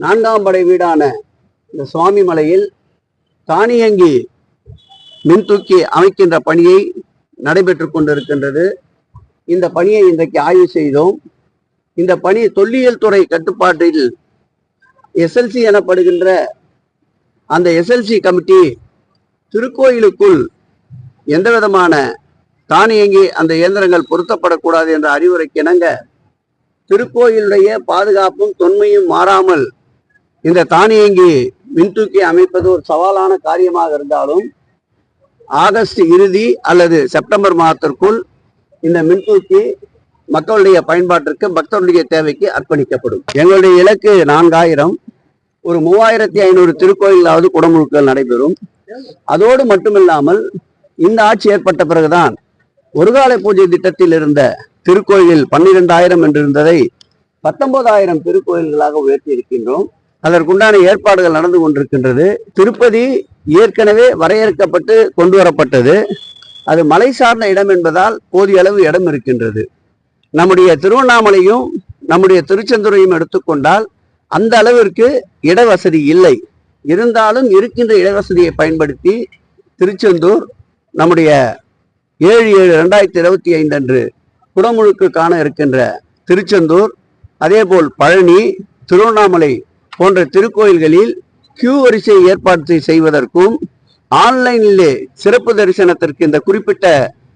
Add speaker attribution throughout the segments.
Speaker 1: 4ஆம் படை வீடான இந்த சுவாமி மலையில் தானியங்கி மின்தூக்கி அமைக்கின்ற பணியை நடைபெற்று கொண்டிருக்கின்றது. இந்த பணியை இன்றைக்கு ஆய்வு செய்தோம். இந்த பணி தொல்லியல் துறை கட்டுப்பாட்டில் எஸ்எல்சி எனப்படுகின்ற அந்த எஸ்எல்சி கமிட்டி திருக்கோயிலுக்குள் எந்த விதமான தானியங்கி அந்த இயந்திரங்கள் பொருத்தப்படக்கூடாது என்ற அறிவுரைக்கு இணங்க திருக்கோயிலுடைய பாதுகாப்பும் தொன்மையும் மாறாமல் இந்த தானியங்கி மின்தூக்கி அமைப்பது ஒரு சவாலான காரியமாக இருந்தாலும் ஆகஸ்ட் இறுதி அல்லது செப்டம்பர் மாதத்திற்குள் இந்த மின்தூக்கி மக்களுடைய பயன்பாட்டிற்கு பக்தருடைய தேவைக்கு அர்ப்பணிக்கப்படும். எங்களுடைய இலக்கு 4000, ஒரு 3500 திருக்கோயிலாவது குடமுழுக்குகள் நடைபெறும். அதோடு மட்டுமில்லாமல் இந்த ஆட்சி ஏற்பட்ட பிறகுதான் ஒருகால பூஜை திட்டத்தில் இருந்த திருக்கோயில் 12,000 என்றிருந்ததை 19,000 திருக்கோயில்களாக உயர்த்தி இருக்கின்றோம். அதற்குண்டான ஏற்பாடுகள் நடந்து கொண்டிருக்கின்றது. திருப்பதி ஏற்கனவே வரையறுக்கப்பட்டு கொண்டு வரப்பட்டது. அது மலை சார்ந்த இடம் என்பதால் போதிய அளவு இடம் இருக்கின்றது. நம்முடைய திருவண்ணாமலையும் நம்முடைய திருச்செந்தூரையும் எடுத்துக்கொண்டால் அந்த அளவிற்கு இடவசதி இல்லை. இருந்தாலும் இருக்கின்ற இடவசதியை பயன்படுத்தி திருச்செந்தூர் நம்முடைய 7/7/2025 அன்று குடமுழுக்கு காண இருக்கின்ற திருச்செந்தூர், அதேபோல் பழனி, திருவண்ணாமலை போன்ற திருக்கோயில்களில் கியூ வரிசை ஏற்பாடு செய்வதற்கும் ஆன்லைனிலே சிறப்பு தரிசனத்திற்கு இந்த குறிப்பிட்ட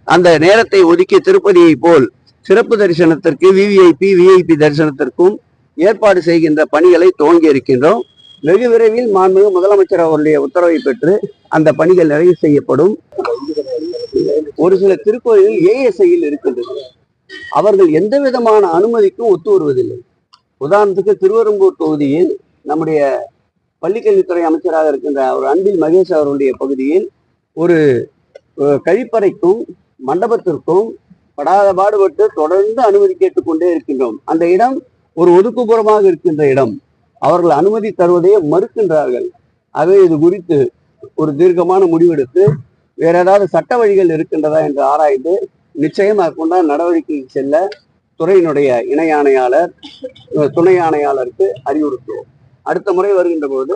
Speaker 1: அந்த நேரத்தை ஒதுக்கி திருப்பதியை போல் சிறப்பு தரிசனத்திற்கு விவிஐபி தரிசனத்திற்கும் ஏற்பாடு செய்கின்ற பணிகளை துவங்கி இருக்கின்றோம். வெகு விரைவில் மாண்புமிகு முதலமைச்சர் அவருடைய உத்தரவை பெற்று அந்த பணிகள் நிறைவு செய்யப்படும். ஒரு சில திருக்கோயில்கள் ஏஎஸ்ஐயில் இருக்கின்றது. அவர்கள் எந்த விதமான அனுமதிக்கும் ஒத்து வருவதில்லை. உதாரணத்துக்கு திருவெரும்பூர் தொகுதியில் நம்முடைய பள்ளிக்கல்வித்துறை அமைச்சராக இருக்கின்ற ஒரு அன்பில் மகேஷ் அவருடைய பகுதியில் ஒரு கழிப்பறைக்கும் மண்டபத்திற்கும் படாத பாடுபட்டு தொடர்ந்து அனுமதி கேட்டுக்கொண்டே இருக்கின்றோம். அந்த இடம் ஒரு ஒதுக்குப்புறமாக இருக்கின்ற இடம். அவர்கள் அனுமதி தருவதையே மறுக்கின்றார்கள். ஆகவே இது குறித்து ஒரு தீர்க்கமான முடிவெடுத்து வேற ஏதாவது சட்ட வழிகள் இருக்கின்றதா என்று ஆராய்ந்து நிச்சயம் அதற்குண்டான நடவடிக்கை செல்ல துறையினுடைய இணை ஆணையாளர், துணை ஆணையாளருக்கு அறிவுறுத்துவோம். அடுத்த முறை வருகின்ற போது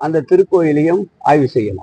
Speaker 1: அந்த திருக்கோயிலையும் ஆய்வு செய்யலாம்.